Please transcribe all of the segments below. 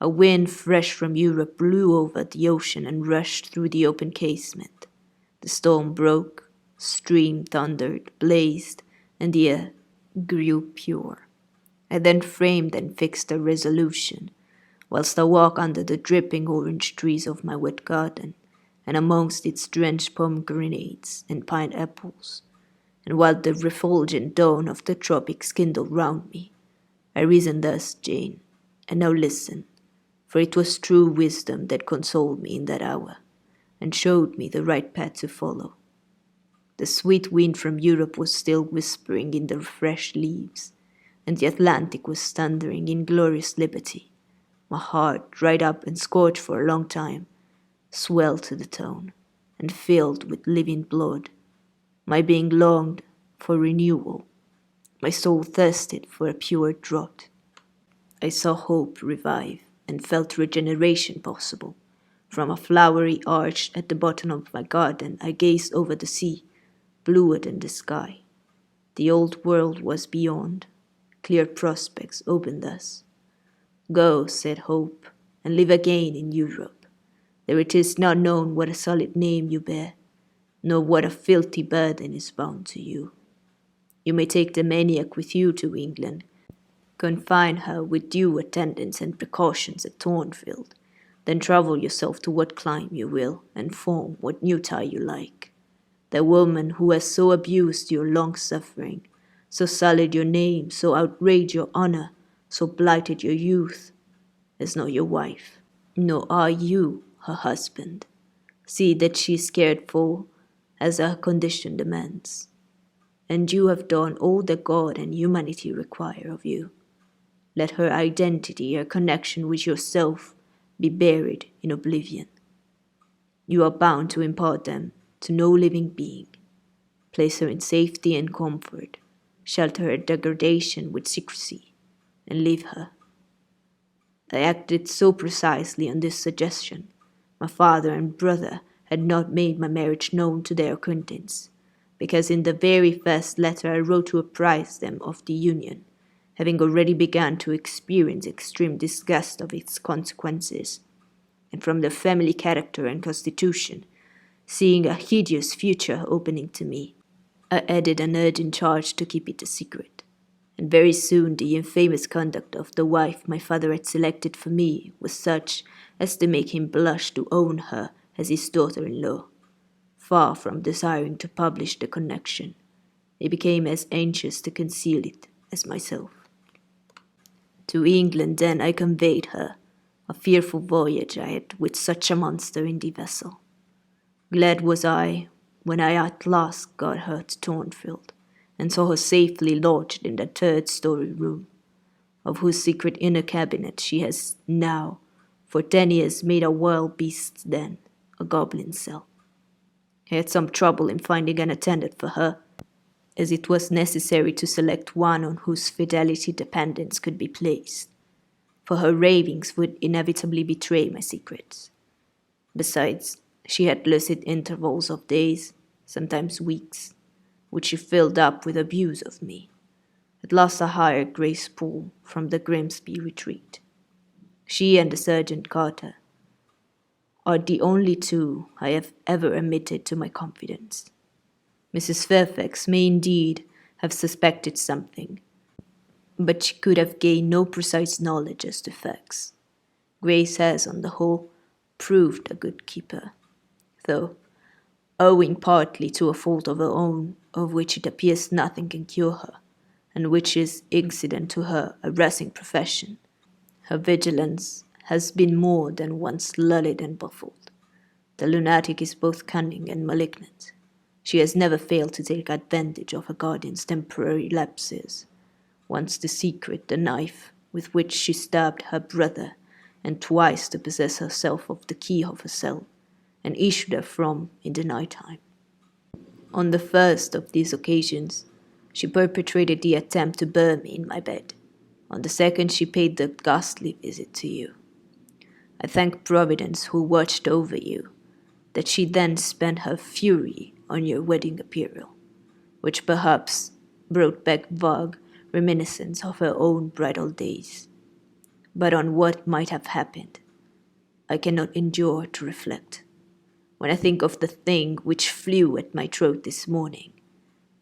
A wind fresh from Europe blew over the ocean and rushed through the open casement. The storm broke, stream thundered, blazed, and the air grew pure. I then framed and fixed a resolution, whilst I walked under the dripping orange trees of my wet garden, and amongst its drenched pomegranates and pineapples, and while the refulgent dawn of the tropics kindled round me, I reasoned thus, Jane, and now listen, for it was true wisdom that consoled me in that hour, and showed me the right path to follow. The sweet wind from Europe was still whispering in the fresh leaves, and the Atlantic was thundering in glorious liberty. My heart, dried up and scorched for a long time, swelled to the tone, and filled with living blood. My being longed for renewal. My soul thirsted for a pure draught. I saw hope revive, and felt regeneration possible. From a flowery arch at the bottom of my garden, I gazed over the sea, bluer than the sky. The old world was beyond. Clear prospects opened thus. Go, said Hope, and live again in Europe. There it is not known what a solid name you bear, nor what a filthy burden is bound to you. You may take the maniac with you to England, confine her with due attendance and precautions at Thornfield, then travel yourself to what clime you will, and form what new tie you like. The woman who has so abused your long suffering, so sullied your name, so outraged your honor, so blighted your youth, is not your wife, nor are you her husband. See that she is cared for as her condition demands, and you have done all that God and humanity require of you. Let her identity, her connection with yourself, be buried in oblivion. You are bound to impart them to no living being. Place her in safety and comfort, shelter her degradation with secrecy, and leave her. I acted so precisely on this suggestion. My father and brother had not made my marriage known to their acquaintance, because in the very first letter I wrote to apprise them of the union, having already begun to experience extreme disgust of its consequences, and from the family character and constitution, seeing a hideous future opening to me, I added an urgent charge to keep it a secret. And very soon the infamous conduct of the wife my father had selected for me was such as to make him blush to own her as his daughter-in-law. Far from desiring to publish the connection, he became as anxious to conceal it as myself. To England then I conveyed her, a fearful voyage I had with such a monster in the vessel. Glad was I when I at last got her to Thornfield, and saw her safely lodged in the third-story room, of whose secret inner cabinet she has now, for 10 years, made a wild beast's den, a goblin cell. I had some trouble in finding an attendant for her, as it was necessary to select one on whose fidelity dependence could be placed, for her ravings would inevitably betray my secrets. Besides, she had lucid intervals of days, sometimes weeks, which she filled up with abuse of me. At last I hired Grace Poole from the Grimsby retreat. She and the Sergeant Carter are the only two I have ever admitted to my confidence. Mrs. Fairfax may indeed have suspected something, but she could have gained no precise knowledge as to facts. Grace has, on the whole, proved a good keeper, though, owing partly to a fault of her own, of which it appears nothing can cure her, and which is incident to her harassing profession, her vigilance has been more than once lulled and baffled. The lunatic is both cunning and malignant. She has never failed to take advantage of her guardian's temporary lapses. Once the secret, the knife with which she stabbed her brother, and twice to possess herself of the key of her cell, and issued therefrom in the night time. On the first of these occasions, she perpetrated the attempt to burn me in my bed. On the second, she paid the ghastly visit to you. I thank Providence, who watched over you, that she then spent her fury on your wedding apparel, which perhaps brought back vague reminiscence of her own bridal days. but on what might have happened. I cannot endure to reflect. When I think of the thing which flew at my throat this morning,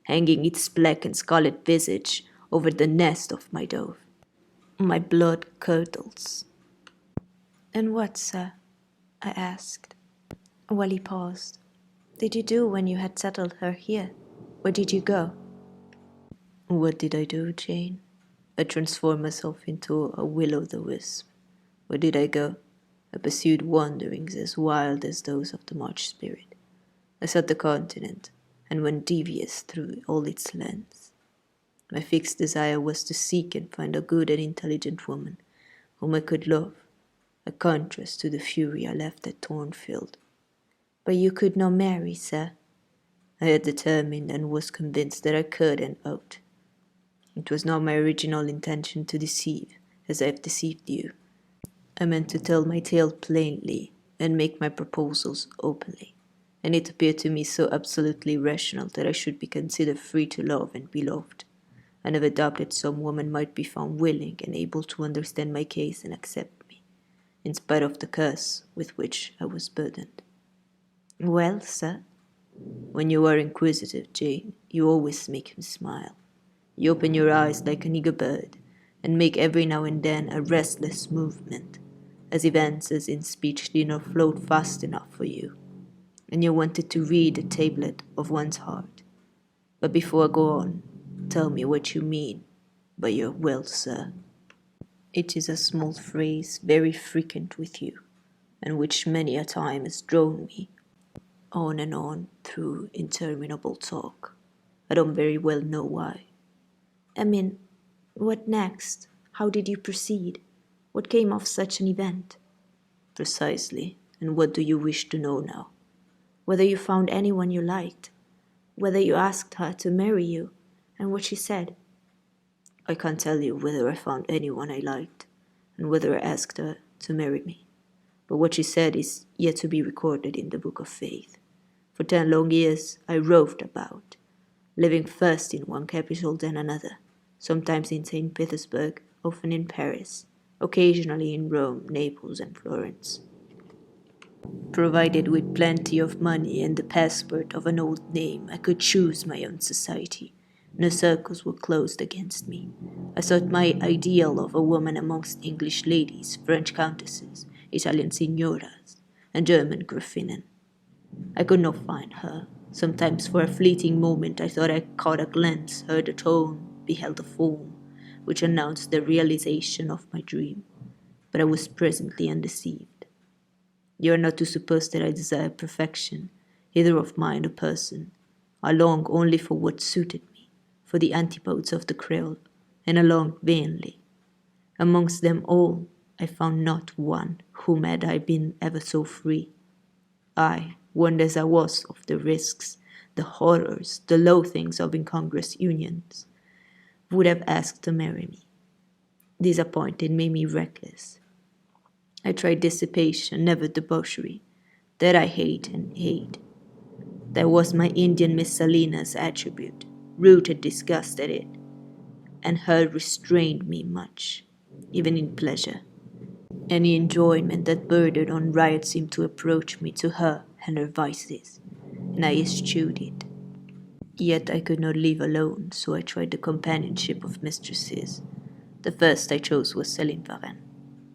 hanging its black and scarlet visage over the nest of my dove, my blood curdles. And what, sir? I asked, while he paused. Did you do when you had settled her here? Where did you go? What did I do, Jane? I transformed myself into a will-o'-the-wisp. Where did I go? I pursued wanderings as wild as those of the March spirit. I sought the continent, and went devious through all its length. My fixed desire was to seek and find a good and intelligent woman whom I could love, a contrast to the fury I left at Thornfield. But you could not marry, sir. I had determined and was convinced that I could and ought. It was not my original intention to deceive, as I have deceived you. I meant to tell my tale plainly and make my proposals openly, and it appeared to me so absolutely rational that I should be considered free to love and be loved. I never doubted some woman might be found willing and able to understand my case and accept me, in spite of the curse with which I was burdened. Well, sir? When you are inquisitive, Jane, you always make me smile. You open your eyes like an eager bird, and make every now and then a restless movement, as if answers in speech did not float fast enough for you, and you wanted to read the tablet of one's heart. But before I go on, tell me what you mean by your will, sir. It is a small phrase very frequent with you, and which many a time has drawn me on and on through interminable talk. I don't very well know why. I mean, what next? How did you proceed? What came of such an event? Precisely, and what do you wish to know now? Whether you found anyone you liked, whether you asked her to marry you, and what she said. I can't tell you whether I found anyone I liked, and whether I asked her to marry me. But what she said is yet to be recorded in the book of faith. For 10 long years I roved about, living first in one capital then another, sometimes in St. Petersburg, often in Paris, occasionally in Rome, Naples, and Florence. Provided with plenty of money and the passport of an old name, I could choose my own society. No circles were closed against me. I sought my ideal of a woman amongst English ladies, French countesses, Italian signoras, and German Gräfinnen. I could not find her. Sometimes for a fleeting moment I thought I caught a glance, heard a tone, beheld a form, which announced the realization of my dream. But I was presently undeceived. You are not to suppose that I desire perfection, either of mind or person. I long only for what suited me, for the antipodes of the Creole, and I longed vainly. Amongst them all, I found not one whom, had I been ever so free, I, warned as I was of the risks, the horrors, the loathings of incongruous unions, would have asked to marry me. Disappointed made me reckless. I tried dissipation, never debauchery. That I hate and hate. That was my Indian Miss Salina's attribute, rooted disgust at it, and her restrained me much, even in pleasure. Any enjoyment that bordered on riot seemed to approach me to her and her vices, and I eschewed it. Yet I could not live alone, so I tried the companionship of mistresses. The first I chose was Céline Varenne,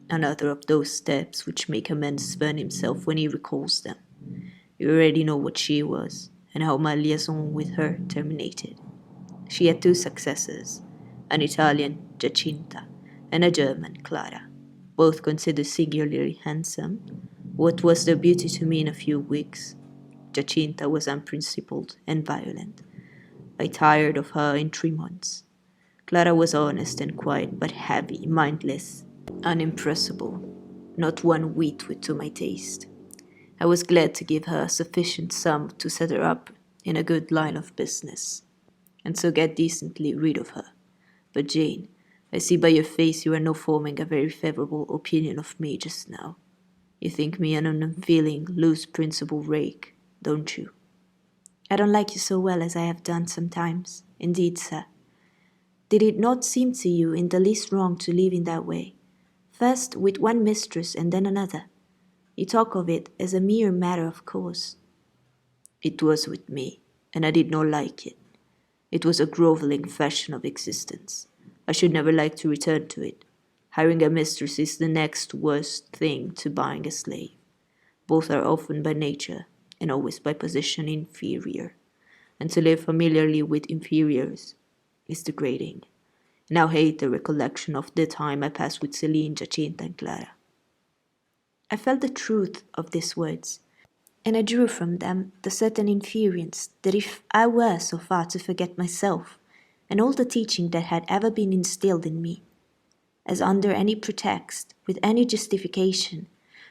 another of those steps which make a man spurn himself when he recalls them. You already know what she was, and how my liaison with her terminated. She had 2 successors, an Italian, Giacinta, and a German, Clara, both considered singularly handsome. What was their beauty to me in a few weeks? Giacinta was unprincipled and violent. I tired of her in 3 months. Clara was honest and quiet, but heavy, mindless, unimpressible, not one whit to my taste. I was glad to give her a sufficient sum to set her up in a good line of business, and so get decently rid of her. But Jane, I see by your face you are not forming a very favourable opinion of me just now. You think me an unfeeling, loose-principled rake, don't you? I don't like you so well as I have done sometimes, indeed, sir. Did it not seem to you in the least wrong to live in that way, First with one mistress and then another. You talk of it as a mere matter of course. It was with me, and I did not like it. It was a grovelling fashion of existence. I should never like to return to it. Hiring a mistress is the next worst thing to buying a slave. Both are often by nature, and always by position, inferior. And to live familiarly with inferiors is degrading. And I hate the recollection of the time I passed with Celine, Jacinta, and Clara. I felt the truth of these words, and I drew from them the certain inference that if I were so far to forget myself and all the teaching that had ever been instilled in me, as under any pretext, with any justification,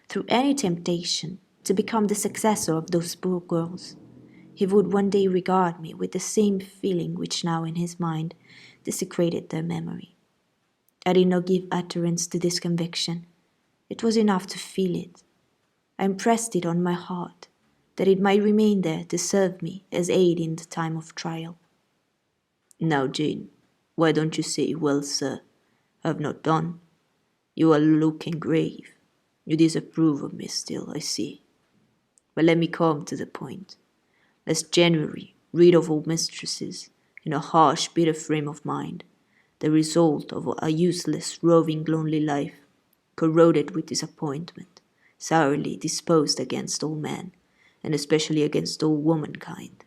through any temptation, to become the successor of those poor girls, he would one day regard me with the same feeling which now in his mind desecrated their memory. I did not give utterance to this conviction. It was enough to feel it. I impressed it on my heart, that it might remain there to serve me as aid in the time of trial. Now, Jane, why don't you say, well, sir, I have not done? You are looking grave. You disapprove of me still, I see. But let me come to the point. Last January, rid of all mistresses, in a harsh, bitter frame of mind, the result of a useless, roving, lonely life, corroded with disappointment, sourly disposed against all men, and especially against all womankind.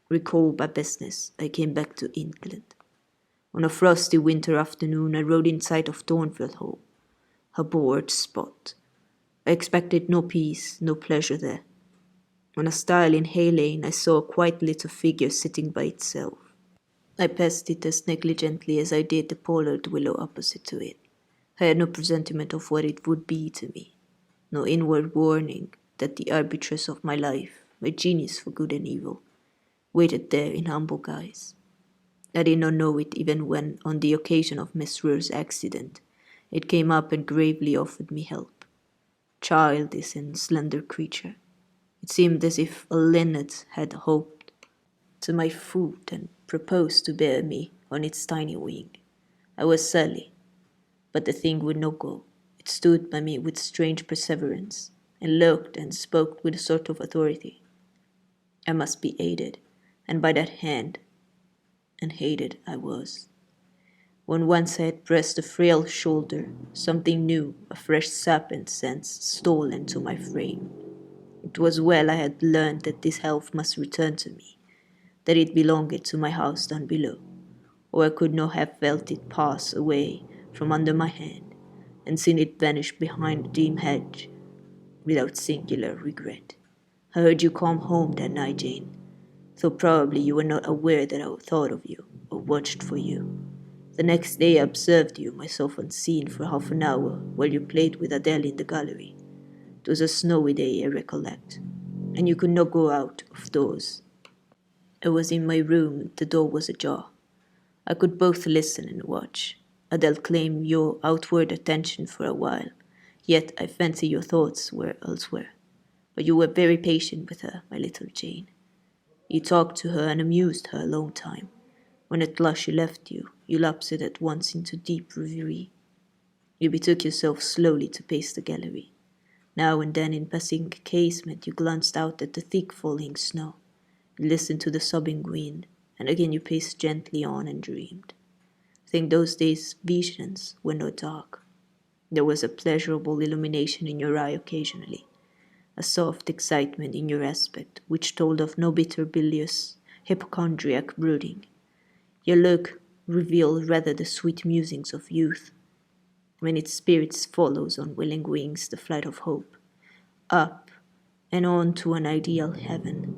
Recalled by business, I came back to England. On a frosty winter afternoon, I rode in sight of Thornfield Hall, a bored spot. I expected no peace, no pleasure there. On a stile in Hay Lane, I saw a quiet little figure sitting by itself. I passed it as negligently as I did the pollard willow opposite to it. I had no presentiment of what it would be to me, no inward warning that the arbitress of my life, my genius for good and evil, waited there in humble guise. I did not know it even when, on the occasion of Miss Rure's accident, it came up and gravely offered me help. Childish and slender creature, it seemed as if a linnet had hopped to my foot and proposed to bear me on its tiny wing. I was surly, but the thing would not go. It stood by me with strange perseverance, and looked and spoke with a sort of authority. I must be aided, and by that hand, and hated I was. When once I had pressed a frail shoulder, something new, a fresh serpent sense, stole into my frame. It was well I had learned that this health must return to me, that it belonged to my house down below, or I could not have felt it pass away from under my hand, and seen it vanish behind the dim hedge, without singular regret. I heard you come home that night, Jane, though probably you were not aware that I thought of you, or watched for you. The next day I observed you, myself unseen, for half an hour, while you played with Adele in the gallery. It was a snowy day, I recollect, and you could not go out of doors. I was in my room, the door was ajar. I could both listen and watch. Adele claimed your outward attention for a while, yet I fancy your thoughts were elsewhere. But you were very patient with her, my little Jane. You talked to her and amused her a long time. When at last she left you, you lapsed at once into deep reverie. You betook yourself slowly to pace the gallery. Now and then in passing a casement you glanced out at the thick falling snow. You listened to the sobbing wind, and again you paced gently on and dreamed. I think those days' visions were not dark. There was a pleasurable illumination in your eye occasionally, a soft excitement in your aspect, which told of no bitter bilious, hypochondriac brooding. Your look revealed rather the sweet musings of youth, when its spirit follows on willing wings the flight of hope, up and on to an ideal heaven.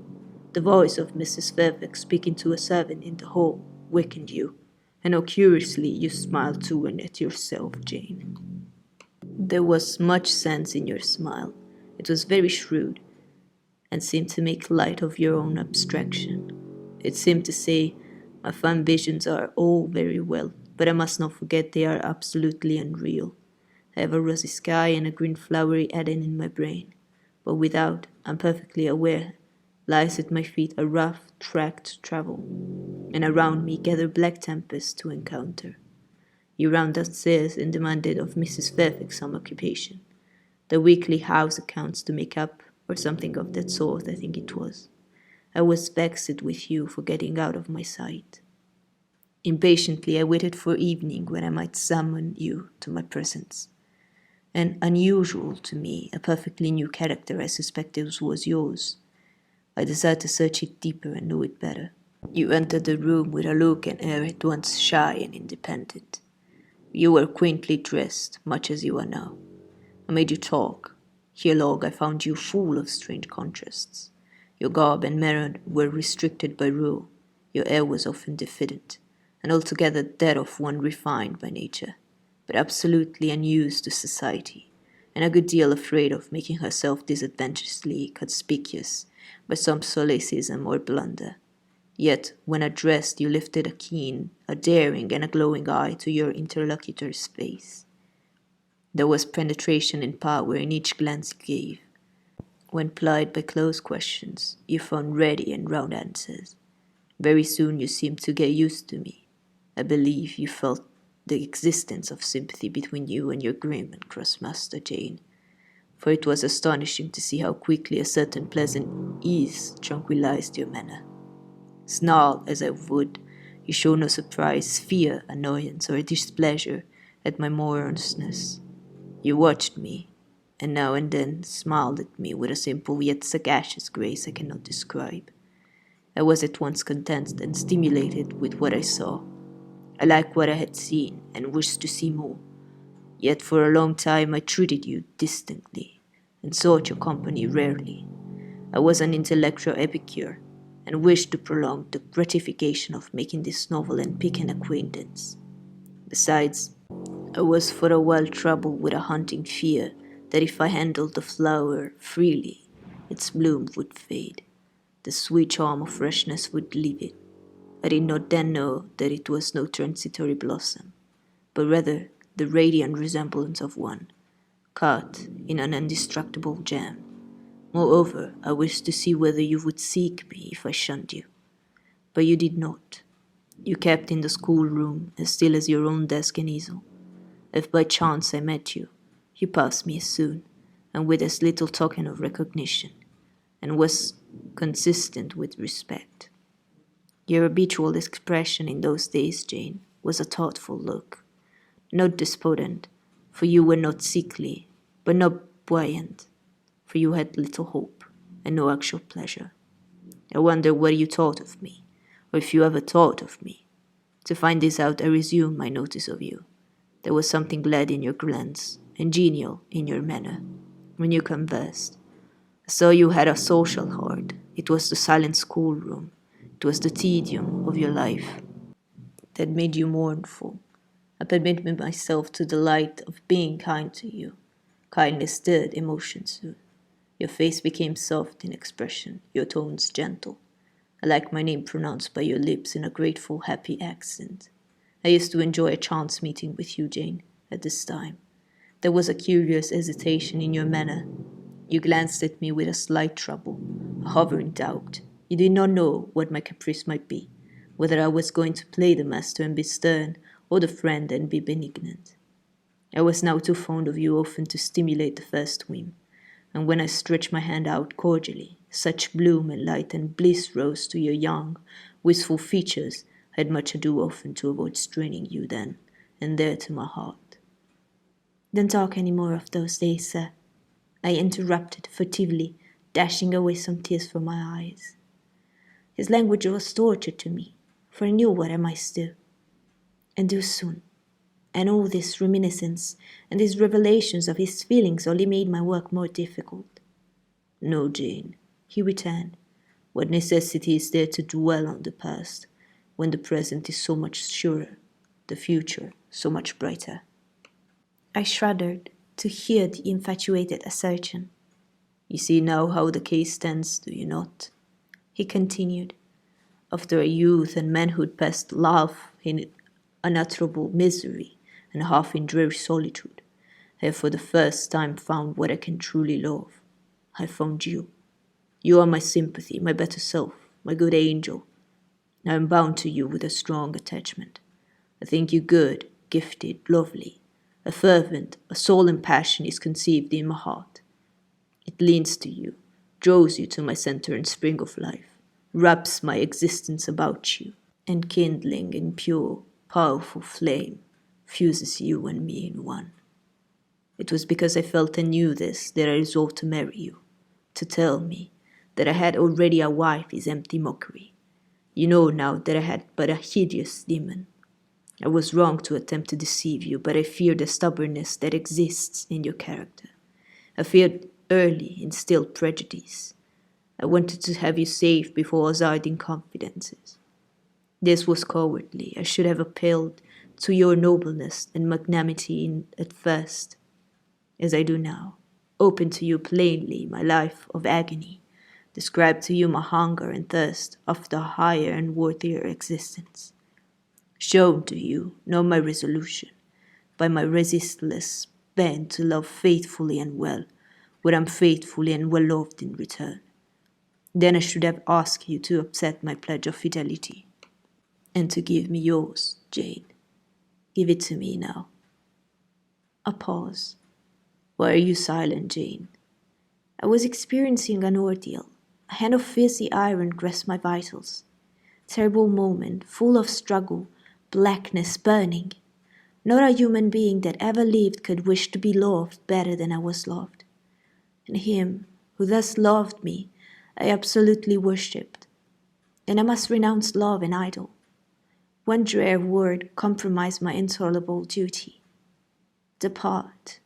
The voice of Mrs. Fairfax speaking to a servant in the hall wakened you, and how curiously you smiled to and at yourself, Jane. There was much sense in your smile. It was very shrewd, and seemed to make light of your own abstraction. It seemed to say, my fine visions are all very well, but I must not forget they are absolutely unreal. I have a rosy sky and a green flowery Eden in my brain, but without, I'm perfectly aware, lies at my feet a rough track to travel, and around me gather black tempests to encounter. You ran downstairs and demanded of Mrs. Fairfax some occupation. The weekly house accounts to make up, or something of that sort, I think it was. I was vexed with you for getting out of my sight. Impatiently I waited for evening when I might summon you to my presence. An unusual to me, a perfectly new character I suspected was yours. I desired to search it deeper and know it better. You entered the room with a look and air at once shy and independent. You were quaintly dressed, much as you are now. I made you talk. Here long I found you full of strange contrasts. Your garb and manner were restricted by rule. Your air was often diffident, and altogether that of one refined by nature, but absolutely unused to society, and a good deal afraid of making herself disadvantageously conspicuous by some solecism or blunder. Yet, when addressed, you lifted a keen, a daring, and a glowing eye to your interlocutor's face. There was penetration and power in each glance you gave. When plied by close questions, you found ready and round answers. Very soon you seemed to get used to me. I believe you felt the existence of sympathy between you and your grim and cross Master Jane, for it was astonishing to see how quickly a certain pleasant ease tranquilized your manner. Snarl as I would, you showed no surprise, fear, annoyance, or displeasure at my more earnestness. You watched me, and now and then smiled at me with a simple yet sagacious grace I cannot describe. I was at once content and stimulated with what I saw. I liked what I had seen, and wished to see more. Yet for a long time I treated you distantly, and sought your company rarely. I was an intellectual epicure, and wished to prolong the gratification of making this novel and piquant acquaintance. Besides, I was for a while troubled with a haunting fear that if I handled the flower freely, its bloom would fade. The sweet charm of freshness would leave it. I did not then know that it was no transitory blossom, but rather the radiant resemblance of one, caught in an indestructible gem. Moreover, I wished to see whether you would seek me if I shunned you. But you did not. You kept in the schoolroom as still as your own desk and easel. If by chance I met you, you passed me as soon, and with as little token of recognition, and was consistent with respect. Your habitual expression in those days, Jane, was a thoughtful look, not despondent, for you were not sickly, but not buoyant, for you had little hope, and no actual pleasure. I wonder what you thought of me, or if you ever thought of me. To find this out, I resumed my notice of you. There was something glad in your glance, and genial in your manner, when you conversed. I saw you had a social heart. It was the silent schoolroom. It was the tedium of your life that made you mournful. I permitted myself to delight of being kind to you. Kindness stirred emotion soon. Your face became soft in expression, your tones gentle. I liked my name pronounced by your lips in a grateful, happy accent. I used to enjoy a chance meeting with you, Jane, at this time. There was a curious hesitation in your manner. You glanced at me with a slight trouble, a hovering doubt. You did not know what my caprice might be, whether I was going to play the master and be stern, or the friend and be benignant. I was now too fond of you often to stimulate the first whim, and when I stretched my hand out cordially, such bloom and light and bliss rose to your young, wistful features, I had much ado often to avoid straining you then and there to my heart. Don't talk any more of those days, sir, I interrupted furtively, dashing away some tears from my eyes. His language was torture to me, for I knew what I must do, and do soon. And all this reminiscence and these revelations of his feelings only made my work more difficult. No, Jane, he returned. What necessity is there to dwell on the past, when the present is so much surer, the future so much brighter? I shuddered to hear the infatuated assertion. You see now how the case stands, do you not? He continued. After a youth and manhood passed half in unutterable misery and half in dreary solitude, I have for the first time found what I can truly love. I found you. You are my sympathy, my better self, my good angel. I am bound to you with a strong attachment. I think you good, gifted, lovely. A fervent, a solemn passion is conceived in my heart. It leans to you, draws you to my center and spring of life, wraps my existence about you, and kindling in pure, powerful flame, fuses you and me in one. It was because I felt and knew this that I resolved to marry you. To tell me that I had already a wife is empty mockery. You know now that I had but a hideous demon. I was wrong to attempt to deceive you, but I feared the stubbornness that exists in your character. I feared early instilled prejudice. I wanted to have you safe before hazarding confidences. This was cowardly. I should have appealed to your nobleness and magnanimity at first, as I do now. Open to you plainly my life of agony, describe to you my hunger and thirst after a higher and worthier existence. Shown to you, not my resolution, by my resistless bent to love faithfully and well, what I'm faithfully and well loved in return. Then I should have asked you to accept my pledge of fidelity, and to give me yours, Jane. Give it to me now. A pause. Why are you silent, Jane? I was experiencing an ordeal. A hand of fierce iron grasped my vitals. Terrible moment, full of struggle, blackness burning. Not a human being that ever lived could wish to be loved better than I was loved. And him who thus loved me, I absolutely worshipped. And I must renounce love and idol. One drear word compromised my intolerable duty. Depart.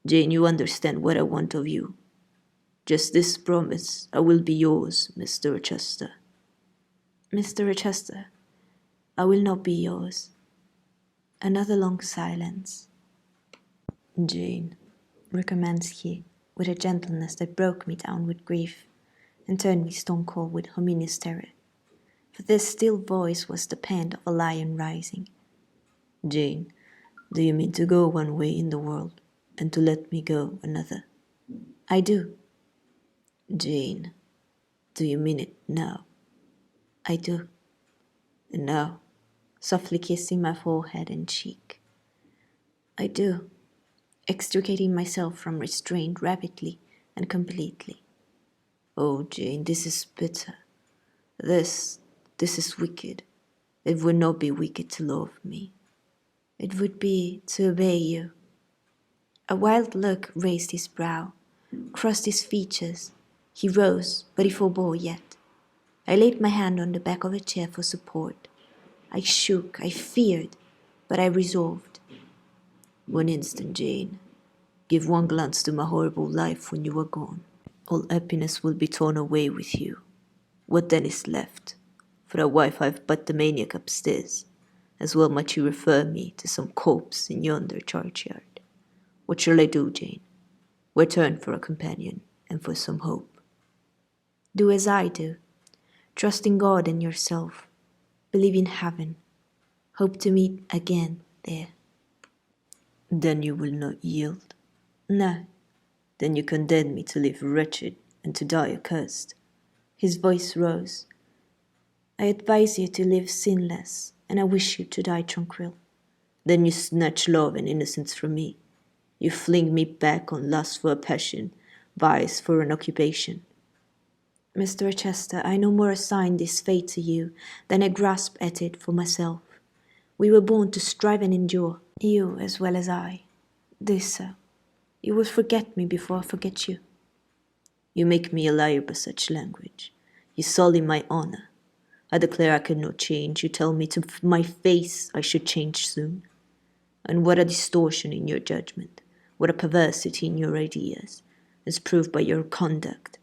Jane, you understand what I want of you. Just this promise, I will be yours, Mr. Rochester. Mr. Rochester, I will not be yours. Another long silence. Jane, recommenced he, with a gentleness that broke me down with grief, and turned me stone cold with ominous terror. For this still voice was the pant of a lion rising. Jane, do you mean to go one way in the world, and to let me go another? I do. Jane, do you mean it now? I do. And now, softly kissing my forehead and cheek. I do, extricating myself from restraint rapidly and completely. Oh, Jane, this is bitter. This is wicked. It would not be wicked to love me. It would be to obey you. A wild look raised his brow, crossed his features. He rose, but he forbore yet. I laid my hand on the back of a chair for support. I shook, I feared, but I resolved. One instant, Jane. Give one glance to my horrible life when you are gone. All happiness will be torn away with you. What then is left? For a wife I have but the maniac upstairs. As well might you refer me to some corpse in yonder churchyard. What shall I do, Jane? Where turn for a companion and for some hope? Do as I do. Trust in God and yourself. Believe in heaven. Hope to meet again there. Then you will not yield? No. Then you condemn me to live wretched and to die accursed. His voice rose. I advise you to live sinless, and I wish you to die tranquil. Then you snatch love and innocence from me. You fling me back on lust for a passion, vice for an occupation. Mr. Rochester, I no more assign this fate to you than I grasp at it for myself. We were born to strive and endure, you as well as I. Do so. You will forget me before I forget you. You make me a liar by such language. You sully my honor. I declare I cannot change. You tell me to my face I should change soon. And what a distortion in your judgment, what a perversity in your ideas, is proved by your conduct.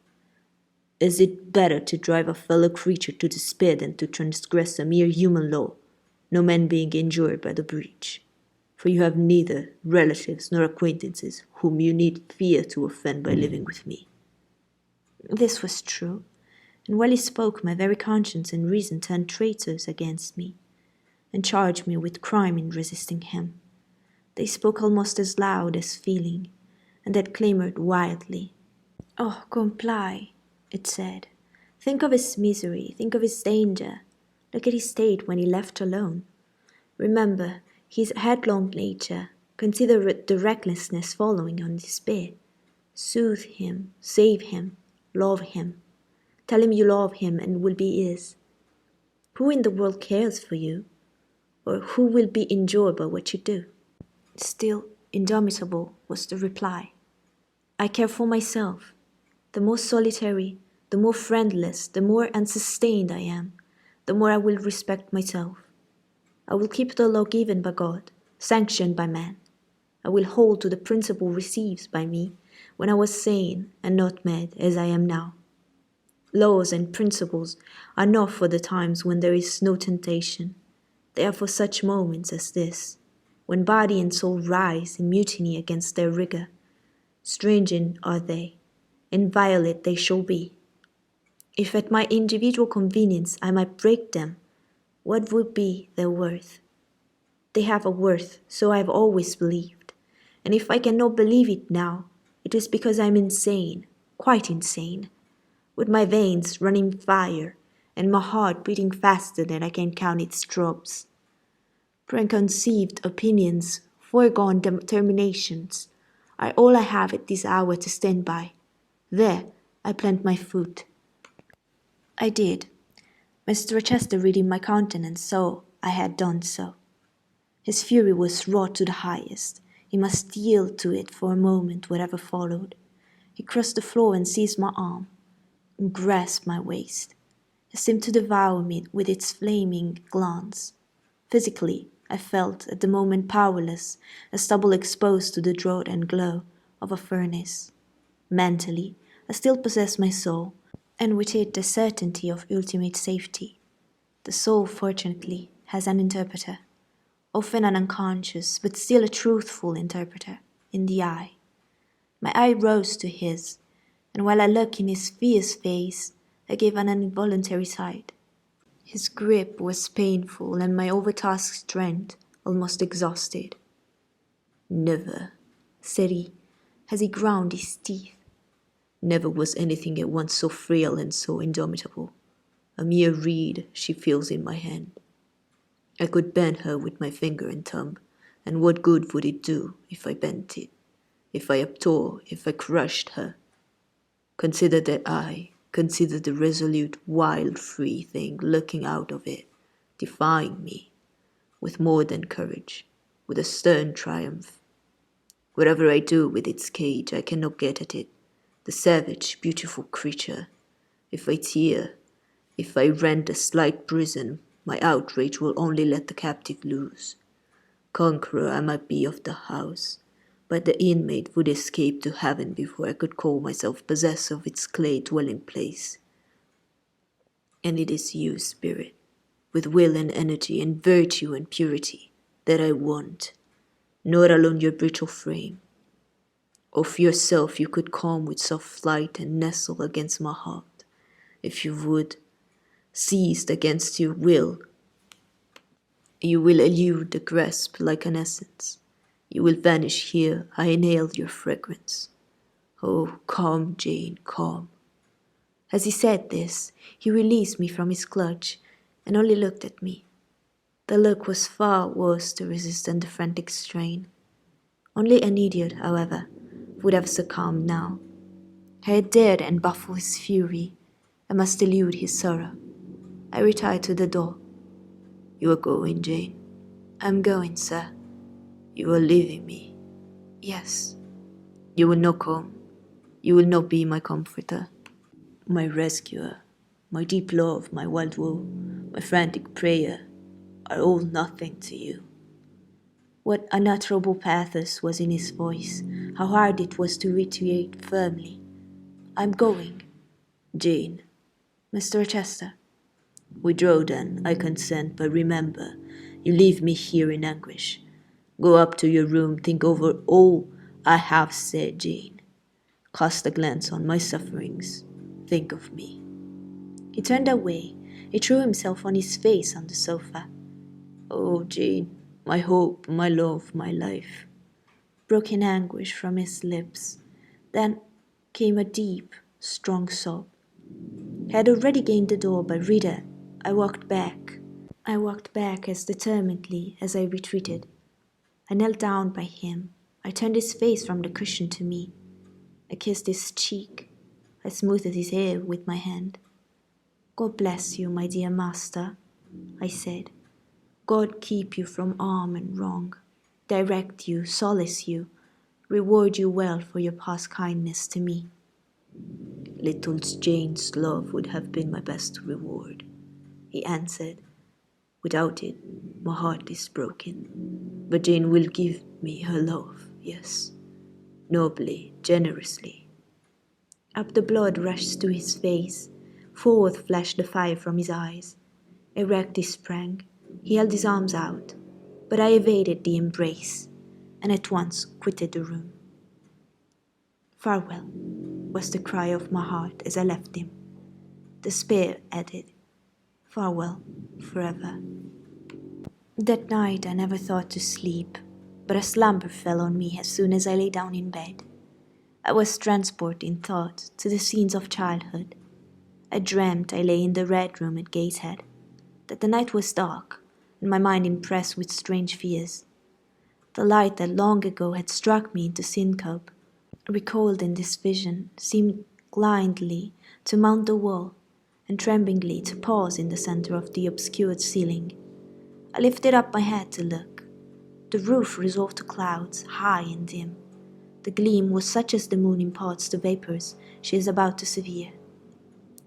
Is it better to drive a fellow creature to despair than to transgress a mere human law, no man being injured by the breach? For you have neither relatives nor acquaintances whom you need fear to offend by living with me. This was true, and while he spoke, my very conscience and reason turned traitors against me, and charged me with crime in resisting him. They spoke almost as loud as feeling, and that clamoured wildly. Oh, comply, it said. Think of his misery, think of his danger. Look at his state when he left alone. Remember, His headlong nature, consider the recklessness following on despair. Soothe him, save him, love him. Tell him you love him and will be his. Who in the world cares for you? Or who will be enjoyed by what you do? Still indomitable was the reply. I care for myself. The more solitary, the more friendless, the more unsustained I am, the more I will respect myself. I will keep the law given by God, sanctioned by man. I will hold to the principle received by me when I was sane and not mad as I am now. Laws and principles are not for the times when there is no temptation. They are for such moments as this, when body and soul rise in mutiny against their rigor. Stringent are they, inviolate they shall be. If at my individual convenience I might break them, what would be their worth? They have a worth, so I have always believed. And if I cannot believe it now, it is because I am insane, quite insane, with my veins running fire and my heart beating faster than I can count its throbs. Preconceived opinions, foregone determinations, are all I have at this hour to stand by. There I plant my foot. I did. Mr. Rochester reading my countenance saw I had done so. His fury was wrought to the highest. He must yield to it for a moment, whatever followed. He crossed the floor and seized my arm, and grasped my waist. It seemed to devour me with its flaming glance. Physically, I felt at the moment powerless, a stubble exposed to the draught and glow of a furnace. Mentally, I still possessed my soul, and with it the certainty of ultimate safety. The soul, fortunately, has an interpreter, often an unconscious but still a truthful interpreter, in the eye. My eye rose to his, and while I looked in his fierce face, I gave an involuntary sigh. His grip was painful, and my overtasked strength almost exhausted. Never, Said he, as he ground his teeth. never was anything at once so frail and so indomitable. A mere reed she feels in my hand. I could bend her with my finger and thumb, and what good would it do if I bent it, if I uptore, if I crushed her? Consider that eye, consider the resolute, wild, free thing looking out of it, defying me, with more than courage, with a stern triumph. Whatever I do with its cage, I cannot get at it, the savage, beautiful creature. If I tear, if I rend a slight prison, my outrage will only let the captive loose. Conqueror I might be of the house, but the inmate would escape to heaven before I could call myself possessor of its clay dwelling place. And it is you, spirit, with will and energy and virtue and purity, that I want, not alone your brittle frame. Of yourself you could come with soft flight and nestle against my heart, if you would, seized against your will. You will elude the grasp like an essence. You will vanish here, I inhale your fragrance. Oh, come, Jane, come. As he said this, he released me from his clutch and only looked at me. The look was far worse to resist than the frantic strain. Only an idiot, however, would have succumbed now. I had dared and baffle his fury. I must elude his sorrow. I retired to the door. You are going, Jane. I'm going, sir. You are leaving me. Yes. You will not come. You will not be my comforter, my rescuer. My deep love, my wild woe, my frantic prayer are all nothing to you. What unutterable pathos was in his voice, how hard it was to reiterate firmly. I'm going. Jane. Mr. Rochester. Withdraw then, I consent, but remember, you leave me here in anguish. Go up to your room, think over all I have said, Jane. Cast a glance on my sufferings. Think of me. He turned away. He threw himself on his face on the sofa. Oh, Jane, my hope, my love, my life, broke in anguish from his lips. Then came a deep, strong sob. I had already gained the door, but Rita, I walked back. I walked back as determinedly as I retreated. I knelt down by him. I turned his face from the cushion to me. I kissed his cheek. I smoothed his hair with my hand. God bless you, my dear master, I said. God keep you from harm and wrong, direct you, solace you, reward you well for your past kindness to me. Little Jane's love would have been my best reward, he answered. Without it, my heart is broken. But Jane will give me her love, yes, nobly, generously. Up the blood rushed to his face, forth flashed the fire from his eyes. Erect he sprang, he held his arms out, but I evaded the embrace, and at once quitted the room. Farewell, was the cry of my heart as I left him. Despair added, farewell, forever. That night I never thought to sleep, but a slumber fell on me as soon as I lay down in bed. I was transported in thought to the scenes of childhood. I dreamt I lay in the Red Room at Gateshead, that the night was dark, and my mind impressed with strange fears. The light that long ago had struck me into syncope, recalled in this vision, seemed blindly to mount the wall, and tremblingly to pause in the centre of the obscured ceiling. I lifted up my head to look. The roof resolved to clouds, high and dim. The gleam was such as the moon imparts to vapours she is about to sever.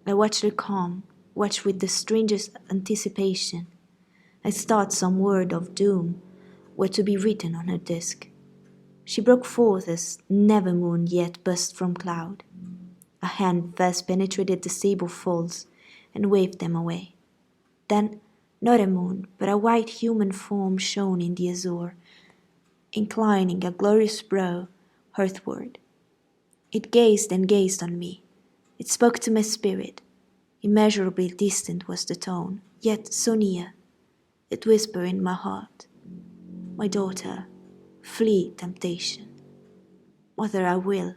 I watched her calm, watched with the strangest anticipation. I thought some word of doom were to be written on her disk. She broke forth as never moon yet burst from cloud. A hand first penetrated the sable folds and waved them away. Then not a moon, but a white human form shone in the azure, inclining a glorious brow earthward. It gazed and gazed on me. It spoke to my spirit. Immeasurably distant was the tone, yet so near. It whispered in my heart, my daughter, flee temptation. Mother, I will.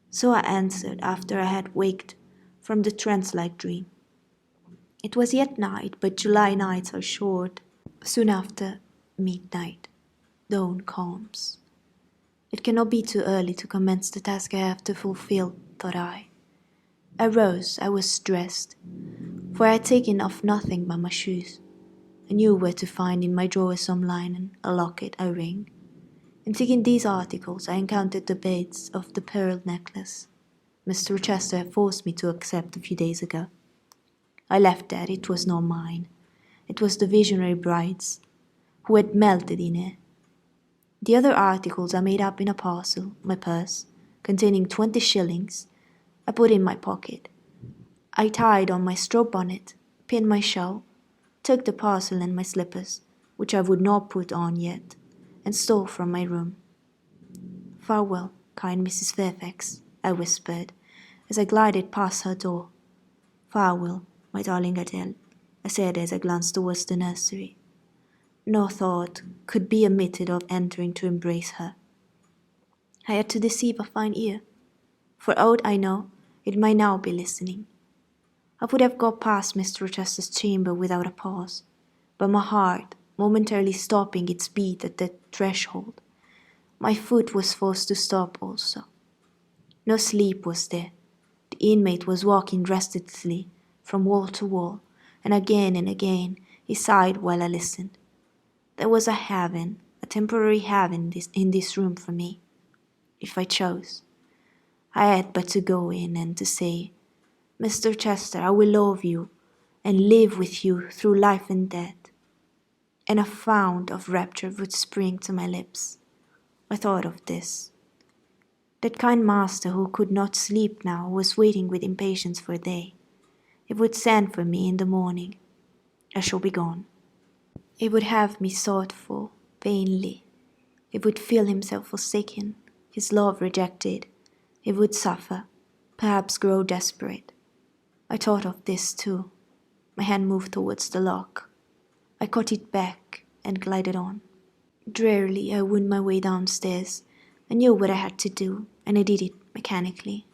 So I answered after I had waked from the trance-like dream. It was yet night, but July nights are short. Soon after midnight, dawn comes. It cannot be too early to commence the task I have to fulfill, thought I. I rose, I was dressed, for I had taken off nothing but my shoes. I knew where to find in my drawer some linen, a locket, a ring. In taking these articles, I encountered the beads of the pearl necklace Mr. Rochester had forced me to accept a few days ago. I left that it was not mine. It was the visionary bride's, who had melted in it. The other articles I made up in a parcel, my purse, containing 20 shillings, I put in my pocket. I tied on my straw bonnet, pinned my shawl, took the parcel and my slippers, which I would not put on yet, and stole from my room. Farewell, kind Mrs. Fairfax, I whispered, as I glided past her door. Farewell, my darling Adele, I said as I glanced towards the nursery. No thought could be omitted of entering to embrace her. I had to deceive a fine ear. For aught I know, it might now be listening. I would have got past Mr. Rochester's chamber without a pause, but my heart, momentarily stopping its beat at the threshold, my foot was forced to stop also. No sleep was there. The inmate was walking restlessly from wall to wall, and again he sighed while I listened. There was a heaven, a temporary heaven in this room for me, if I chose. I had but to go in and to say, Mr. Chester, I will love you and live with you through life and death. And a fount of rapture would spring to my lips. I thought of this. That kind master who could not sleep now was waiting with impatience for day. He would send for me in the morning. I shall be gone. He would have me sought for, vainly. He would feel himself forsaken, his love rejected. He would suffer, perhaps grow desperate. I thought of this too. My hand moved towards the lock. I caught it back and glided on. Drearily I wound my way downstairs. I knew what I had to do, and I did it mechanically.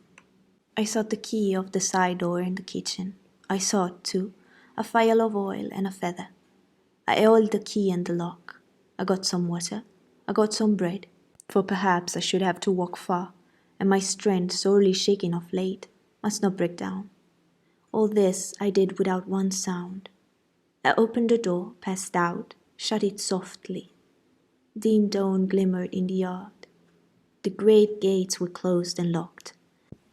I sought the key of the side door in the kitchen. I sought, too, a phial of oil and a feather. I oiled the key and the lock. I got some water. I got some bread, for perhaps I should have to walk far, and my strength, sorely shaken of late, must not break down. All this I did without one sound. I opened the door, passed out, shut it softly. Dim dawn glimmered in the yard. The great gates were closed and locked,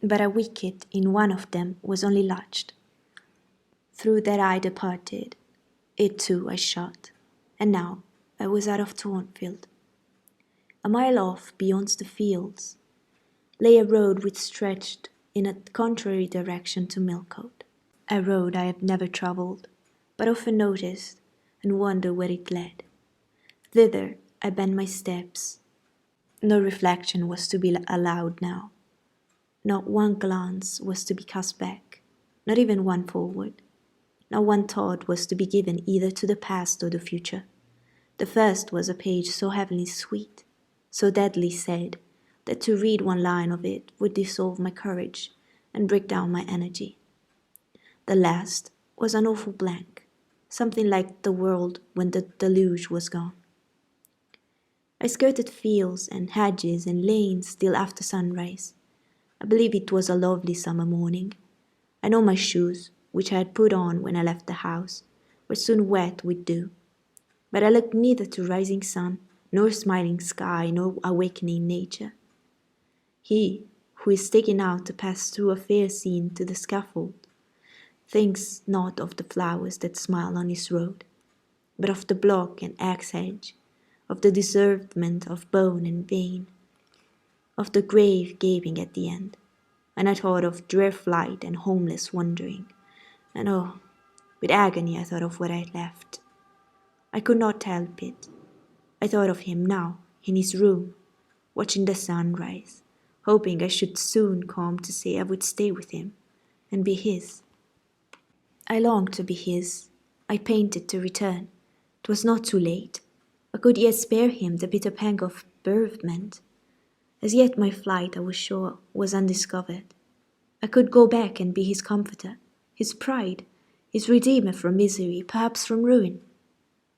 but a wicket in one of them was only latched. Through that I departed. It too I shut, and now I was out of Thornfield. A mile off, beyond the fields, lay a road which stretched in a contrary direction to Millcote. A road I have never travelled, but often noticed and wondered where it led. Thither I bent my steps. No reflection was to be allowed now. Not one glance was to be cast back, not even one forward. Not one thought was to be given either to the past or the future. The first was a page so heavenly sweet, so deadly sad, that to read one line of it would dissolve my courage and break down my energy. The last was an awful blank, something like the world when the deluge was gone. I skirted fields and hedges and lanes till after sunrise. I believe it was a lovely summer morning. I know my shoes, which I had put on when I left the house, were soon wet with dew. But I looked neither to rising sun, nor smiling sky, nor awakening nature. He who is taken out to pass through a fair scene to the scaffold thinks not of the flowers that smile on his road, but of the block and axe hedge, of the disservement of bone and vein, of the grave gaping at the end. And I thought of drear flight and homeless wandering, and oh, with agony I thought of what I had left. I could not help it. I thought of him now, in his room, watching the sun rise, hoping I should soon come to say I would stay with him, and be his. I longed to be his. I painted to return. 'Twas not too late. I could yet spare him the bitter pang of bereavement. As yet my flight, I was sure, was undiscovered. I could go back and be his comforter, his pride, his redeemer from misery, perhaps from ruin.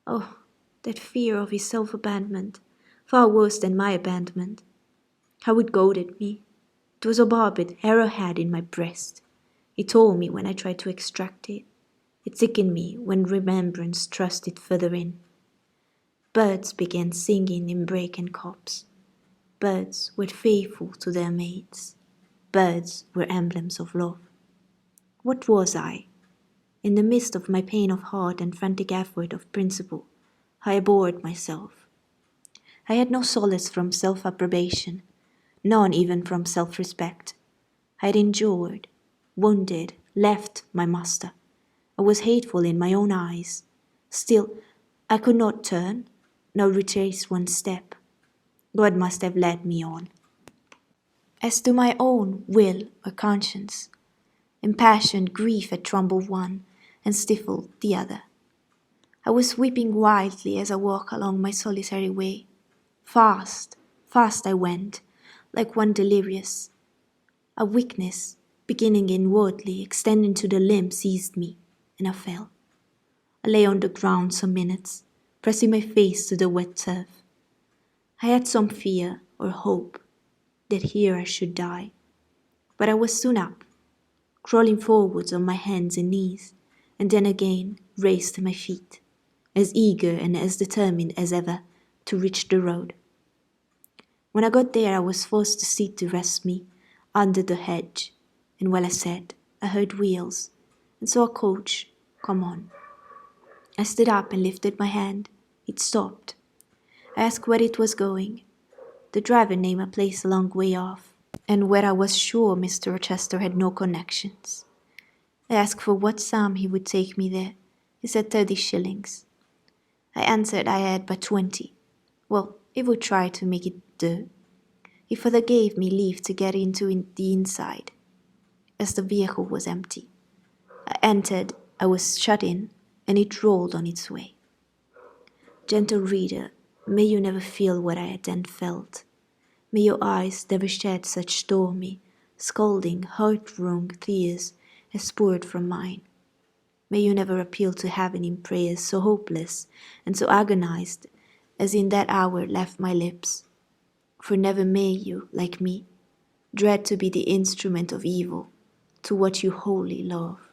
Oh, that fear of his self-abandonment, far worse than my abandonment. How it goaded me. It was a barbed arrowhead in my breast. It tore me when I tried to extract it. It sickened me when remembrance thrust it further in. Birds began singing in brake and copse. Birds were faithful to their mates. Birds were emblems of love. What was I? In the midst of my pain of heart and frantic effort of principle, I abhorred myself. I had no solace from self-approbation, none even from self-respect. I had endured, wounded, left my master. I was hateful in my own eyes. Still, I could not turn, nor retrace one step. God must have led me on. As to my own will or conscience, impassioned grief had trembled one and stifled the other. I was weeping wildly as I walked along my solitary way. Fast, fast I went, like one delirious. A weakness, beginning inwardly, extending to the limbs, seized me, and I fell. I lay on the ground some minutes, pressing my face to the wet turf. I had some fear or hope that here I should die, but I was soon up, crawling forwards on my hands and knees, and then again raised to my feet, as eager and as determined as ever to reach the road. When I got there I was forced to sit to rest me under the hedge, and while I sat I heard wheels, and saw a coach come on. I stood up and lifted my hand. It stopped. I asked where it was going. The driver named a place a long way off, and where I was sure Mr. Rochester had no connections. I asked for what sum he would take me there. He said 30 shillings. I answered I had but 20. Well, he would try to make it do. He further gave me leave to get into the inside, as the vehicle was empty. I entered, I was shut in, and it rolled on its way. Gentle reader, may you never feel what I had then felt. May your eyes never shed such stormy, scalding, heart-wrung tears as poured from mine. May you never appeal to heaven in prayers so hopeless and so agonized as in that hour left my lips. For never may you, like me, dread to be the instrument of evil to what you wholly love.